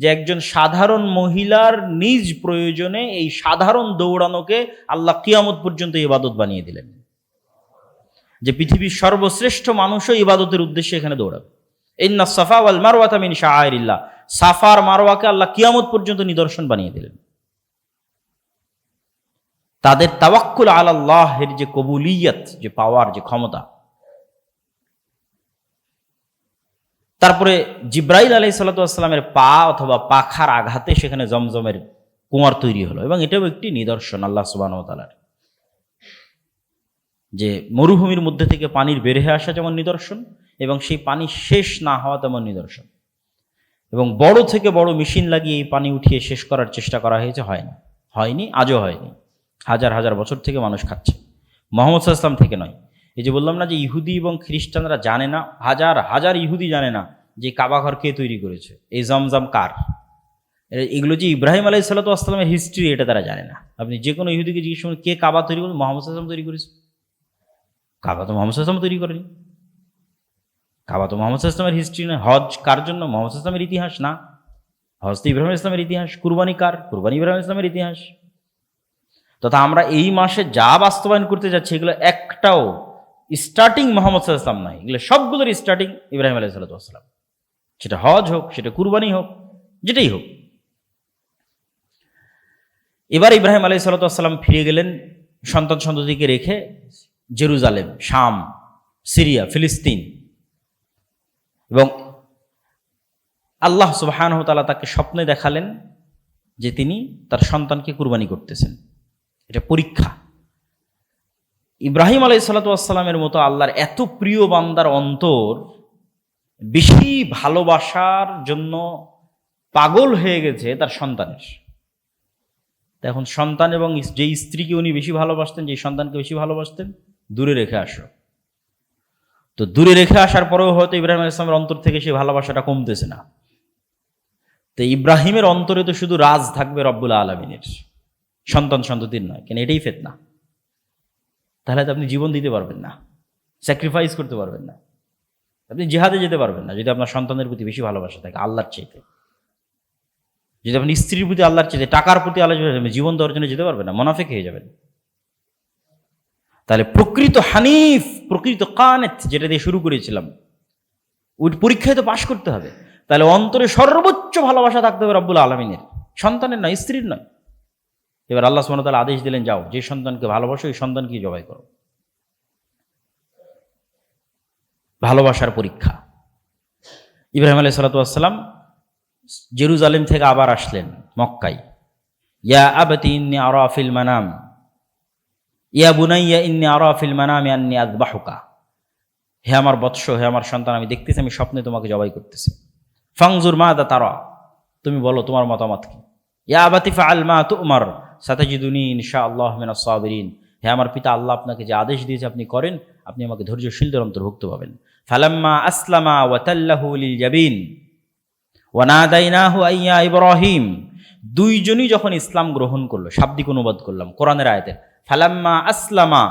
যে একজন সাধারণ মহিলার নিজ প্রয়োজনে এই সাধারণ দৌড়ানোকে আল্লাহ কিয়ামত পর্যন্ত ইবাদত বানিয়ে দিলেন, যে পৃথিবীর সর্বশ্রেষ্ঠ মানুষও ইবাদতের উদ্দেশ্যে এখানে দৌড়াবে। ইন্নাস সাফা ওয়াল মারওয়াতা মিন শাআইরিল্লাহ। সাফার মারওয়াকে আল্লাহ কিয়ামত পর্যন্ত নিদর্শন বানিয়ে দিলেন। তাদের তাওয়াক্কুল আলাল্লাহের যে কবুলিয়ত, যে পাওয়ার, যে ক্ষমতা। তারপরে জিব্রাইল আলাইহিস সালাতু ওয়াস সালামের পা অথবা পাখার আঘাতে সেখানে জমজমের কুয়ার তৈরি হলো, এবং এটাও একটি নিদর্শন আল্লাহ সুবহানাহু ওয়া তাআলার, যে মরুভূমির মধ্যে থেকে পানির বের হয়ে আসা যেমন নিদর্শন, এবং সেই পানি শেষ না হওয়া তেমন নিদর্শন। এবং বড় থেকে বড় মেশিন লাগিয়ে এই পানি উঠিয়ে শেষ করার চেষ্টা করা হয়েছে, হয়নি, আজও হয়নি। হাজার হাজার বছর থেকে মানুষ খাচ্ছে, মুহাম্মদ সাল্লাল্লাহু আলাইহি ওয়াসাল্লাম থেকে নয়। এই যে বললাম না যে ইহুদি এবং খ্রিস্টানরা জানে না, হাজার হাজার ইহুদি জানে না যে কাবা ঘর কে তৈরি করেছে, এই জমজম কার। এগুলো যে ইব্রাহিম আলাইহিস সালাতু ওয়াস সালামের হিস্ট্রি, এটা তারা জানে না। আপনি যে কোনো ইহুদিকে জিজ্ঞেস করুন কে কাবা তৈরি করেছে, মুহাম্মদ সাল্লাল্লাহু আলাইহি ওয়াসাল্লাম তৈরি করেছে। কাবা তো মুহাম্মদ সাল্লাল্লাহু আলাইহি ওয়াসাল্লাম তৈরি করেনি। কাবা তো মুহাম্মদ সাল্লাল্লাহু আলাইহি ওয়াসাল্লামের হিস্ট্রি না। হজ কার জন্য? মুহাম্মদ সাল্লাল্লাহু আলাইহি ওয়াসাল্লামের ইতিহাস না। হজ তো ইব্রাহিম আলাইহিস সালামের ইতিহাস। কুরবানি কার? কুরবানি ইব্রাহিম আলাইহিস সালামের ইতিহাস। তথা আমরা এই মাসে যা বাস্তবায়ন করতে যাচ্ছি এগুলো একটাও স্টার্টিং মুহাম্মদ সাল্লাল্লাহু আলাইহি ওয়াসাল্লাম নয়, এগুলো সবগুলোর স্টার্টিং ইব্রাহিম আলাইহিস সালাতু ওয়াস সালাম। সেটা হজ হোক, সেটা কুরবানি হোক, যেটাই হোক। এবার ইব্রাহিম আলাইহিস সালাতু ওয়াস সালাম ফিরে গেলেন সন্তান সন্ততিকে রেখে জেরুজালেম, শাম, সিরিয়া, ফিলিস্তিন। এবং আল্লাহ সুবহানাহু ওয়া তাআলা তাকে স্বপ্নে দেখালেন যে তিনি তার সন্তানকে কুরবানি করতেছেন। এটা পরীক্ষা। ইব্রাহিম আলাইহিস সালাতু ওয়াস সালামের মতো আল্লাহর এত প্রিয় বান্দার অন্তর বেশি ভালোবাসার জন্য পাগল হয়ে গেছে তার সন্তানের। এখন সন্তান এবং যে স্ত্রীকে উনি বেশি ভালোবাসতেন, যে সন্তানকে বেশি ভালোবাসতেন, দূরে রেখে আসো। তো দূরে রেখে আসার পরেও হয়তো ইব্রাহিম আলাইহিস সালামের অন্তর থেকে সেই ভালোবাসাটা কমতেছে না। তো ইব্রাহিমের অন্তরে তো শুধু রাজ থাকবে রব্বুল আলামিনের, সন্তান সন্ততির নয়। কেন? এটাই ফিতনা। তাহলে তো আপনি জীবন দিতে পারবেন না, স্যাক্রিফাইস করতে পারবেন না, আপনি জিহাদে যেতে পারবেন না যদি আপনার সন্তানের প্রতি বেশি ভালোবাসা থাকে আল্লাহর চাইতে। যদি আপনি স্ত্রীর প্রতি আল্লাহর চাইতে, টাকার প্রতি আল্লাহ, জীবন দেওয়ার জন্য যেতে পারবেন না, মুনাফিক হয়ে যাবেন। তাহলে প্রকৃত হানিফ, প্রকৃত কানেত, যেটা দিয়ে শুরু করেছিলাম, ওই পরীক্ষায় তো পাশ করতে হবে। তাহলে অন্তরে সর্বোচ্চ ভালোবাসা থাকতে হবে রব্বুল আলামিনের, সন্তানের নয়, স্ত্রীর নয়। এবার আল্লাহ সুবহানাহু ওয়া তাআলা আদেশ দিলেন, যাও যে সন্তানকে ভালোবাসো ওই সন্তানকে জবাই করো। ভালোবাসার পরীক্ষা। ইব্রাহিম আলাইহিস সালাতু ওয়াস সালাম জেরুজালেম থেকে আবার আসলেন মক্কায়। ইয়া আবাতি ইন্নী আরা ফিল মানাম, ইয়া বুনাইয়া ইন্নী আরা ফিল মানামি আন্নী আযবাহুকা। হে আমার বৎস, হে আমার সন্তান, আমি দেখতেছি আমি স্বপ্নে তোমাকে জবাই করতেছি। ফানজুর মাযা তারা, তুমি বলো তোমার মতামত কি। ইয়া আবাতি ফাআল মা তু'মার সাতাজিদুনি ইনশাআল্লাহ মিনাস সাবিরিন। হে আমার পিতা, আল্লাহ আপনাকে যে আদেশ দিয়েছে আপনি করেন, আপনি আমাকে ধৈর্যশীলদের অন্তর্ভুক্ত পাবেন। ফালাম্মা আসলামা ওয়া তাল্লাহু লিল জাবিন ওয়া নাদাইনাহু আইয়া ইব্রাহিম। দুইজনই যখন ইসলাম গ্রহণ করলো, শাব্দিক অনুবাদ করলাম কোরআনের আয়াতে, ফালাম্মা আসলামা,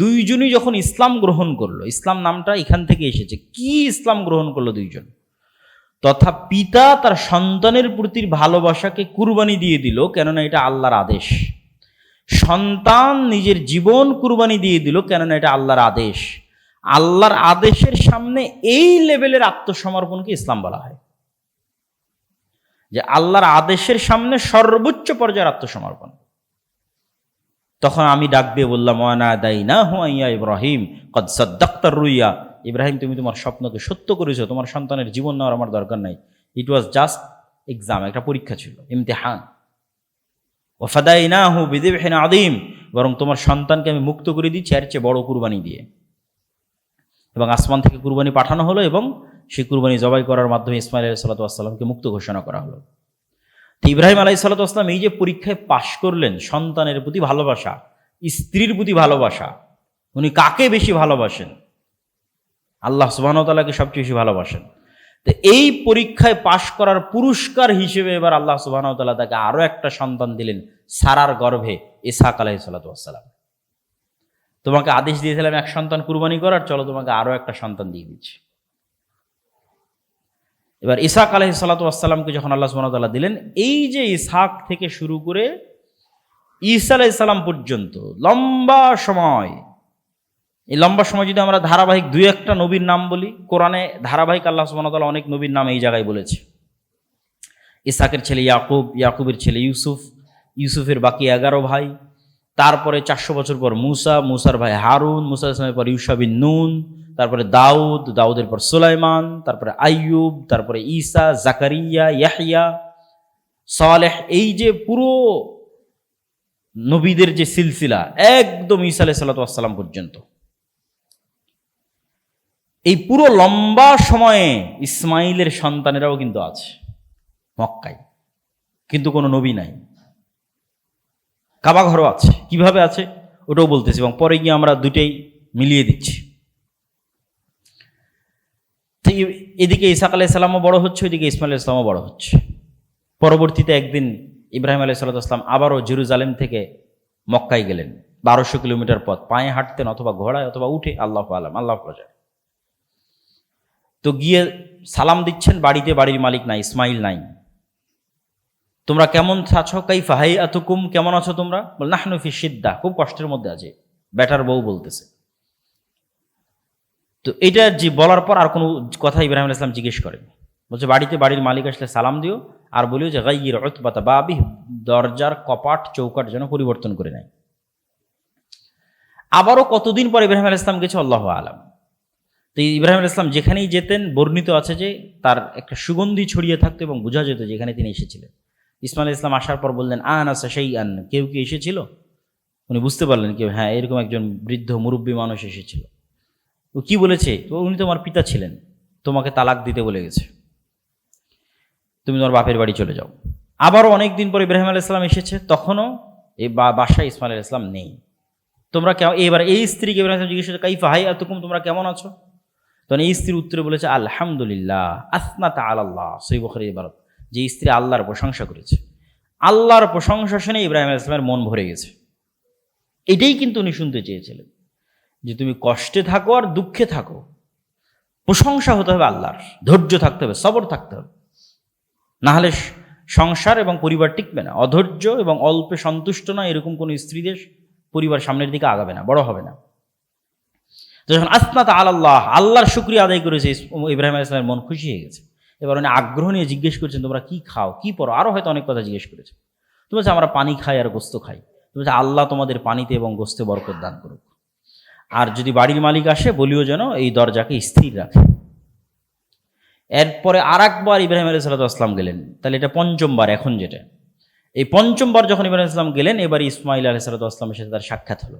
দুইজনই যখন ইসলাম গ্রহণ করলো। ইসলাম নামটা এখান থেকে এসেছে। কি ইসলাম গ্রহণ করলো দুইজন? তথা পিতা তার সন্তানের প্রতি ভালোবাসাকে কুরবানি দিয়ে দিল, কেননা এটা আল্লাহর আদেশ। সন্তান নিজের জীবন কুরবানি দিয়ে দিল, কেননা এটা আল্লাহর আদেশ। আল্লাহর আদেশের সামনে এই লেভেলের আত্মসমর্পণকে ইসলাম বলা হয়, যে আল্লাহর আদেশের সামনে সর্বোচ্চ পর্যায়ের আত্মসমর্পণ। তখন আমি ডাক দিয়ে বললাম, ওয়া নাদাইনাহু আইয়া ইব্রাহিম কদ সাদ্দাকতার রুইয়া। ইব্রাহিম, তুমি তোমার স্বপ্নকে সত্য করেছো, তোমার সন্তানের জীবন নেওয়ার আমার দরকার নাই। ইট ওয়াজ জাস্ট এক্সাম, একটা পরীক্ষা ছিল, ইমতিহান। ওয়া ফাদাইনাহু বিযিবহিন আযীম, বরং তোমার সন্তানকে আমি মুক্ত করে দিচ্ছি এর চেয়ে বড় কুরবানি দিয়ে। এবং আসমান থেকে কুরবানি পাঠানো হলো, এবং সেই কুরবানি জবাই করার মাধ্যমে ইসমাঈল আলাইহিস সালাতু ওয়াস সালামকে মুক্ত ঘোষণা করা হলো। তো ইব্রাহিম আলাইহিস সালাতু ওয়াস সালাম এই যে পরীক্ষায় পাশ করলেন, সন্তানের প্রতি ভালোবাসা, স্ত্রীর প্রতি ভালোবাসা, উনি কাকে বেশি ভালোবাসেন, আল্লাহ সুবহানাহু ওয়া তাআলাকে সবচেয়ে বেশি ভালোবাসেন। তো এই পরীক্ষায় পাশ করার পুরস্কার হিসেবে এবার আল্লাহ সুবহানাহু ওয়া তাআলা তাকে আরো একটা সন্তান দিলেন সারার গর্ভে, ইসহাক আলাইহিস সালাতু ওয়াস সালাম। তোমাকে আদেশ দিয়েছিলাম এক সন্তান কুরবানি করার, চলো তোমাকে আরো একটা সন্তান দিয়ে দিচ্ছি। এবার ইসহাক আলাইহিস সালাতু ওয়াস সালামকে যখন আল্লাহ সুবহানাহু ওয়া তাআলা দিলেন, এই যে ইসহাক থেকে শুরু করে ঈসা আলাইহিস সালাম পর্যন্ত লম্বা সময়, এই লম্বা সময় যদি আমরা ধারাবাহিক দুই একটা নবীর নাম বলি, কোরআনে ধারাবাহিক আল্লাহ সুবহানাহু ওয়া তাআলা অনেক নবীর নাম এই জায়গায় বলেছে। ইসহাকের ছেলে ইয়াকুব, ইয়াকুবের ছেলে ইউসুফ, ইউসুফের বাকি 11 ভাই, তারপরে 400 বছর পর মুসা, মুসার ভাই হারুন, মুসা ইসলামের পর ইউশা বিন নুন, তারপরে দাউদ, দাউদের পর সুলাইমান, তারপরে আইয়ুব, তারপরে ঈসা, জাকারিয়া, ইয়াহইয়া, সালেহ। এই যে পুরো নবীদের যে সিলসিলা একদম ঈসা আলাইহিস সালাতু ওয়াস সালাম পর্যন্ত, এই পুরো লম্বা সময়ে ইসমাইলের সন্তানেরাও কিন্তু আছে মক্কায়, কিন্তু কোনো নবী নাই। কাবা ঘরও আছে, কিভাবে আছে ওটাও বলতেছি, এবং পরে গিয়ে আমরা দুটেই মিলিয়ে দিচ্ছি। তো এদিকে ইসহাক আলাইহিস সালামও বড় হচ্ছে, ওইদিকে ইসমাইল আলাইহিস সালামও বড় হচ্ছে। পরবর্তীতে একদিন ইব্রাহিম আলাইহিস সালাম আবারও জেরুজালেম থেকে মক্কায় গেলেন, 1200 কিলোমিটার পথ, পায়ে হাঁটতেন অথবা ঘোড়ায় অথবা উঠে, আল্লাহু আলাম, আল্লাহ প্রজা। তো গিয়ে সালাম দিচ্ছেন, বাড়িতে বাড়ির মালিক নাই, ইসমাইল নাই। তোমরা কেমন আছো, কাইফা হাইআতুকুম, কেমন আছো তোমরা? বল নাহনু ফি শিদ্দা, খুব কষ্টের মধ্যে আছে, বেটার বউ বলতেছে। তো এটা যে বলার পর আর কোনো কথা ইব্রাহিম আলাইহিস সালাম জিজ্ঞেস করেন, বলছে বাড়িতে বাড়ির মালিক আসলে সালাম দিও, আর বলিও যে গাইয়ির উতবাতা বাবি, দরজার কপাট চৌকাট যেন পরিবর্তন করে নেয়। আবারও কতদিন পর ইব্রাহিম আলাইহিস সালাম গেছে, আল্লাহু আলাম। তো ইব্রাহিম আলাইহিস সালাম যেখানেই যেতেন বর্ণিত আছে যে তার একটা সুগন্ধি ছড়িয়ে থাকতো এবং বোঝা যেত যেখানে তিনি এসেছিলেন। ইসমাইল আলাইহিস সালাম আসার পর বললেন, আনাসা শাইআন, কেউ কি এসেছিল? উনি বুঝতে পারলেন কেউ, হ্যাঁ এরকম একজন বৃদ্ধ মুরব্বী মানুষ এসেছিল। ও কি বলেছে? তো উনি তোমার পিতা ছিলেন, তোমাকে তালাক দিতে বলে গেছে, তুমি তোমার বাপের বাড়ি চলে যাও। আবারও অনেক দিন পর ইব্রাহিম আলাইহিস সালাম এসেছে, তখনও এই বাসায় ইসমাইল আলাইহিস সালাম নেই। তোমরা কেমন? এবার এই স্ত্রীকে ইব্রাহিম জিজ্ঞেস করছে, কাইফা হাইআতুকুম, তোমরা কেমন আছো? তখন এই স্ত্রীর উত্তরে বলেছে, আলহামদুলিল্লাহ, আসনাত আলাল্লাহ, সহিহ বুখারীর ইবারত, যে স্ত্রী আল্লাহর প্রশংসা করেছে। আল্লাহর প্রশংসা শুনে ইব্রাহিম আলাইহিস সালামের মন ভরে গেছে। এটাই কিন্তু উনি শুনতে চেয়েছিলেন, যে তুমি কষ্টে থাকো আর দুঃখে থাকো, প্রশংসা হতে হবে আল্লাহর, ধৈর্য থাকতে হবে, সবর থাকতে হবে, না হলে সংসার এবং পরিবার টিকবে না। অধৈর্য এবং অল্পে সন্তুষ্ট না এরকম কোনো স্ত্রীদের পরিবার সামনের দিকে আগাবে না, বড় হবে না। যখন আসনাত আলাল্লাহ, আল্লাহর শুকরিয়া আদায় করেছে, ইব্রাহিম আলাইহিস সালামের মন খুশি হয়ে গেছে। এবার উনি আগ্রহ নিয়ে জিজ্ঞেস করছেন, তোমরা কি খাও, কি পরো, আরও হয়তো অনেক কথা জিজ্ঞেস করেছে। তুমি বলছে আমরা পানি খাই আর গোস্ত খাই। তুমি বলছে আল্লাহ তোমাদের পানিতে এবং গোস্তে বরকত দান করুক, আর যদি বাড়ির মালিক আসে বলিও যেন এই দরজাকে স্থির রাখে। এরপরে আর একবার ইব্রাহিম আলাইহিস সালাম গেলেন, তাহলে এটা পঞ্চমবার। এখন যেটা এই পঞ্চমবার যখন ইব্রাহিম আলাইহিস সালাম গেলেন, এবার ইসমাইল আলাইহিস সালামের সাথে তার সাক্ষাৎ হলো।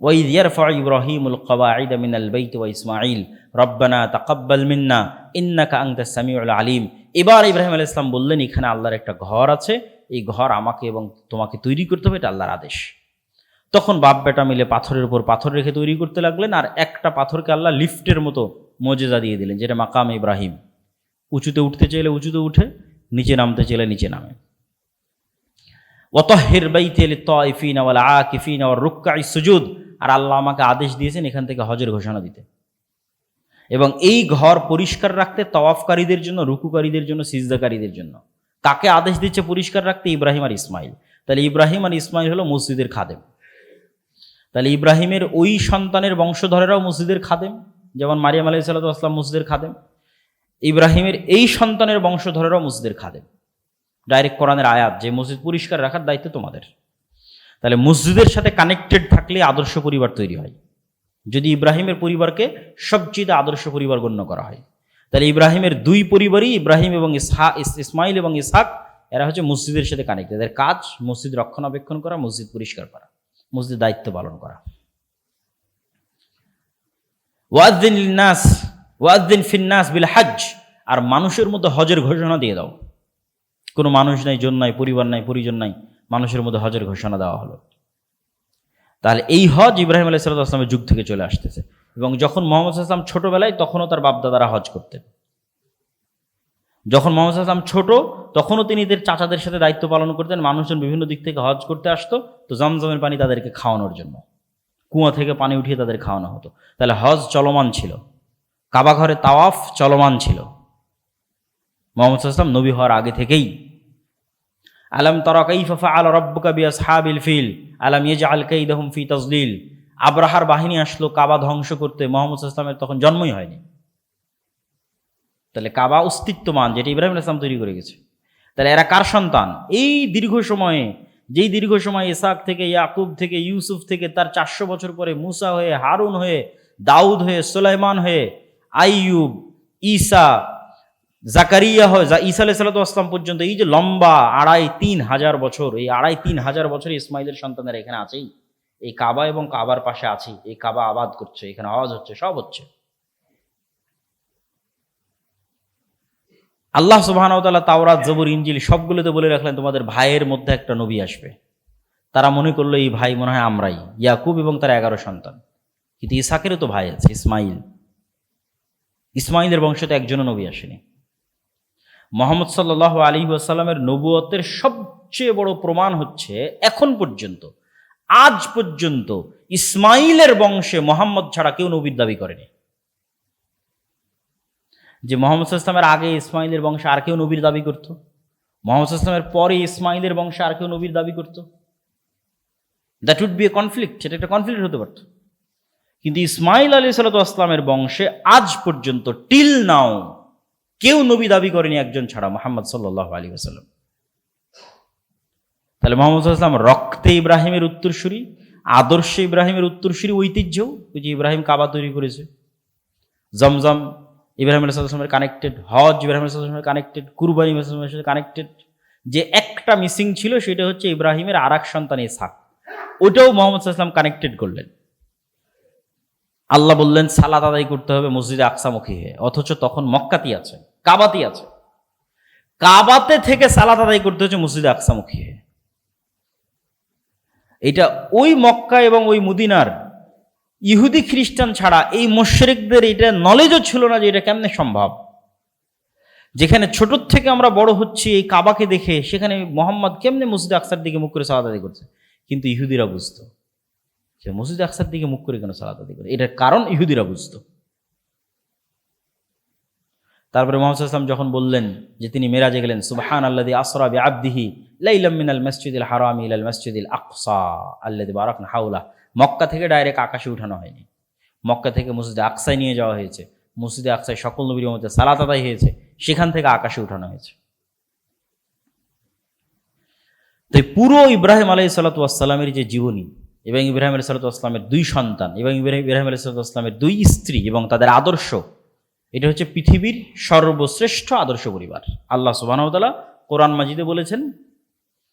ওয়াইদ ইয়ারফাউ ইব্রাহিমুল কওয়াইদ মিনাল বাইত ওয়া ইসমাঈল রব্বানা তাকাব্বাল মিন্না ইন্নাকা আনতাস সামিউল আলিম। এবার ইব্রাহিম আলাইহিস সালাম বললেন, এখানে আল্লাহর একটা ঘর আছে, এই ঘর আমাকে এবং তোমাকে তৈরি করতে হবে, এটা আল্লাহর আদেশ। তখন বাপ বেটা মিলে পাথরের উপর পাথর রেখে তৈরি করতে লাগলেন, আর একটা পাথরকে আল্লাহ লিফটের মতো মজেজা দিয়ে দিলেন, যেটা মাকাম ইব্রাহিম। উঁচুতে উঠতে চাইলে উঁচুতে উঠে, নিচে নামতে চাইলে নিচে নামে। ওয়াতাহহির বাইতি লিত-তাইফিনা ওয়াল আকিফিনা ওয়ার রুকআইস সুজুদ। আর আল্লাহ আমাকে আদেশ দিয়েছেন এখান থেকে হজের ঘোষণা দিতে, এবং এই ঘর পরিষ্কার রাখতে তাওয়াফকারীদের জন্য, রুকুকারীদের জন্য, সিজদাকারীদের জন্য। কাকে আদেশ দিচ্ছে পরিষ্কার রাখতে? ইব্রাহিম আর ইসমাইল। তাহলে ইব্রাহিম আর ইসমাইল হলো মসজিদের খাদেম। তাহলে ইব্রাহিমের ওই সন্তানের বংশধরেরাও মসজিদের খাদেম, যেমন মারিয়াম আলাইহিস সালাম মসজিদের খাদেম। ইব্রাহিমের এই সন্তানের বংশধরেরাও মসজিদের খাদেম। ডাইরেক্ট কোরআনের আয়াত যে মসজিদ পরিষ্কার রাখার দায়িত্ব তোমাদের। তাহলে মসজিদের সাথে কানেক্টেড থাকলে আদর্শ পরিবার তৈরি হয়। যদি ইব্রাহিমের পরিবারকে সবচেয়ে আদর্শ পরিবার গণ্য করা হয়, তাহলে ইব্রাহিমের দুই পরিবারই, ইব্রাহিম এবং ইসমাইল এবং ইসহাক, এরা হচ্ছে মসজিদের সাথে কানেক্টেড। এদের কাজ মসজিদ রক্ষণাবেক্ষণ করা, মসজিদ পরিষ্কার করা, মসজিদ দায়িত্ব পালন করা। ওয়াজ্জিন লিন্নাস ওয়াজ্জিন ফিন্নাস বিল হজ, আর মানুষের মধ্যে হজের ঘোষণা দিয়ে দাও। কোনো মানুষ নাই, জন নাই, পরিবার নাই, পরিজন নাই, মানুষের মধ্যে হজের ঘোষণা দেওয়া হলো। তাহলে এই হজ ইব্রাহিম আলাইহিস সালামের যুগ থেকে চলে আসতেছে। এবং যখন মোহাম্মদ সাল্লাল্লাহু আলাইহি ওয়াসাল্লাম ছোটবেলায় তখনও তার বাপদাদারা হজ করতেন। যখন মোহাম্মদ সাল্লাল্লাহু আলাইহি ওয়াসাল্লাম ছোট তখনও তিনি এদের চাচাদের সাথে দায়িত্ব পালন করতেন। মানুষজন বিভিন্ন দিক থেকে হজ করতে আসতো, তো জমজমের পানি তাদেরকে খাওয়ানোর জন্য কুয়া থেকে পানি উঠিয়ে তাদের খাওয়ানো হতো। তাহলে হজ চলমান ছিল, কাবা ঘরে তাওয়াফ চলমান ছিল মোহাম্মদ সাল্লাল্লাহু আলাইহি ওয়াসাল্লাম নবী হওয়ার আগে থেকেই। আলাম তারা কাইফা ফাআলা রাব্বুকা বিআসহাবিল ফিল আলাম ইয়াজআল কাইদাহুম ফি তাজলিল। আব্রাহার বাহিনী আসলো কাবা ধ্বংস করতে, মোহাম্মদ সাল্লাল্লাহু আলাইহি ওয়াসাল্লামের তখন জন্মই হয়নি। তাহলে কাবা অস্তিত্বমান, যেটা ইব্রাহিম আলাইহিস সালাম তৈরি করে গেছে। তাহলে এরা কার সন্তান? এই দীর্ঘ সময়ে, যেই দীর্ঘ সময় ইসহাক থেকে, ইয়াকুব থেকে, ইউসুফ থেকে, তার 400 বছর পরে মুসা হয়ে, হারুন হয়ে, দাউদ হয়ে, সুলাইমান হয়ে, আইয়ুব, ঈসা, জাকারিয়া হয়, ঈসা আলাইহিস সালাতু ওয়াস সালাম পর্যন্ত, এই যে লম্বা 2500 বছর, এই 2500 বছর ইসমাইলের সন্তানেরা এখানে আছেই, এই কাবা এবং কাবার পাশে আছি, এই কাবা আবাদ করছে, এখানে হজ হচ্ছে, সব হচ্ছে। আল্লাহ সুবহানাহু ওয়া তাআলা তাওরাত, জবুর, ইনজিল সবগুলোতে বলে রাখলেন তোমাদের ভাইয়ের মধ্যে একটা নবী আসবে। তারা মনে করলো এই ভাই মনে হয় আমরাই, ইয়াকুব এবং তার 11 সন্তান। কিন্তু ইসহাকেরও তো ভাই আছে, ইসমাইল। ইসমাইলের বংশতে একজনও নবী আসেনি। মুহাম্মদ সাল্লাল্লাহু আলাইহি ওয়াসাল্লামের নবুয়তের সবচেয়ে বড় প্রমাণ হচ্ছে এখন পর্যন্ত, আজ পর্যন্ত ইসমাইলের বংশে মুহাম্মদ ছাড়া কেউ নবীর দাবি করেনি। যে মুহাম্মদ সাল্লাল্লাহু আলাইহি ওয়াসাল্লামের আগে ইসমাইলের বংশে আর কেউ নবীর দাবি করত, মুহাম্মদ সাল্লাল্লাহু আলাইহি ওয়াসাল্লামের পরে ইসমাইলের বংশে আর কেউ নবীর দাবি করত, that would be a conflict, সেটা একটা কনফ্লিক্ট হতে পারত। কিন্তু ইসমাইল আলাইহিস সালাতু ওয়াস সালামের বংশে আজ পর্যন্ত টিল নাও কেউ নবী দাবি করেনি একজন ছাড়া, মুহাম্মদ সাল্লাল্লাহু আলাইহি ওয়াসাল্লাম। তাহলে মুহাম্মদ সাল্লাল্লাহু আলাইহি ওয়াসাল্লাম রক্তে ইব্রাহিমের উত্তরসূরি, আদর্শে ইব্রাহিমের উত্তরসূরি, ঐতিহ্য, ওই যে ইব্রাহিম কাবা তৈরি করেছে, জমজম ইব্রাহিম আলাইহিস সালামের কানেক্টেড, হজ ইব্রাহিম আলাইহিস সালামের কানেক্টেড, কুরবানি ইব্রাহিম আলাইহিস সালামের সাথে কানেক্টেড। যে একটা মিসিং ছিল সেটা হচ্ছে ইব্রাহিমের আরেক সন্তান ইসহাক, ওটাও মুহাম্মদ সাল্লাল্লাহু আলাইহি ওয়াসাল্লাম কানেক্টেড করলেন। আল্লাহ বললেন সালাত আদায় করতে হবে মসজিদে আকসামুখী হয়ে, অথচ তখন মক্কাতেই আছে, কাবাতেই আছে। কাবাতে থেকে সালাত আদায় করতে হচ্ছে মসজিদে আকসামুখী হয়ে। এটা ওই মক্কা এবং ওই মদিনার ইহুদি খ্রিস্টান ছাড়া এই মুশরিকদের এটা নলেজও ছিল না যে এটা কেমনে সম্ভব। যেখানে ছোট থেকে আমরা বড় হচ্ছি এই কাবাকে দেখে, সেখানে মোহাম্মদ কেমনে মসজিদে আকসার দিকে মুখ করে সালাত আদায় করছে, কিন্তু ইহুদিরা বুঝতো যে মসজিদে আকসার দিকে মুখ করে কেন সালাত আদায় করে, এটার কারণ ইহুদিরা বুঝতো। তারপরে মুহাম্মদ সাল্লাল্লাহু আলাইহি ওয়াসাল্লাম যখন বললেন যে তিনি মেরাজে গেলেন, সুবহানাল্লাযী আসরা বিআবদিহি লাইলাম মিনাল মাসজিদিল হারামি ইলাল মাসজিদিল আকসা আল্লাযী বারাকনা হাওলা। মক্কা থেকে ডাইরেক্ট আকাশে উঠানো হয়নি, মক্কা থেকে মসজিদে আকসায় নিয়ে যাওয়া হয়েছে, মসজিদে আকসায় সকল নবীর মধ্যে সালাত আদায় হয়েছে, সেখান থেকে আকাশে উঠানো হয়েছে। তো পুরো ইব্রাহিম আলাইহিস সালাতু ওয়াস সালামের যে জীবনী এবং ইব্রাহিম আলাইহিস সালাতু ওয়াস সালামের 2 সন্তান এবং ইব্রাহিম আলাইহিস সালাতু ওয়াস সালামের 2 স্ত্রী এবং তাদের আদর্শ, এটা হচ্ছে পৃথিবীর সর্বশ্রেষ্ঠ আদর্শ পরিবার। আল্লাহ সুবহানাহু ওয়া তাআলা কোরআন মাজিদে বলেছেন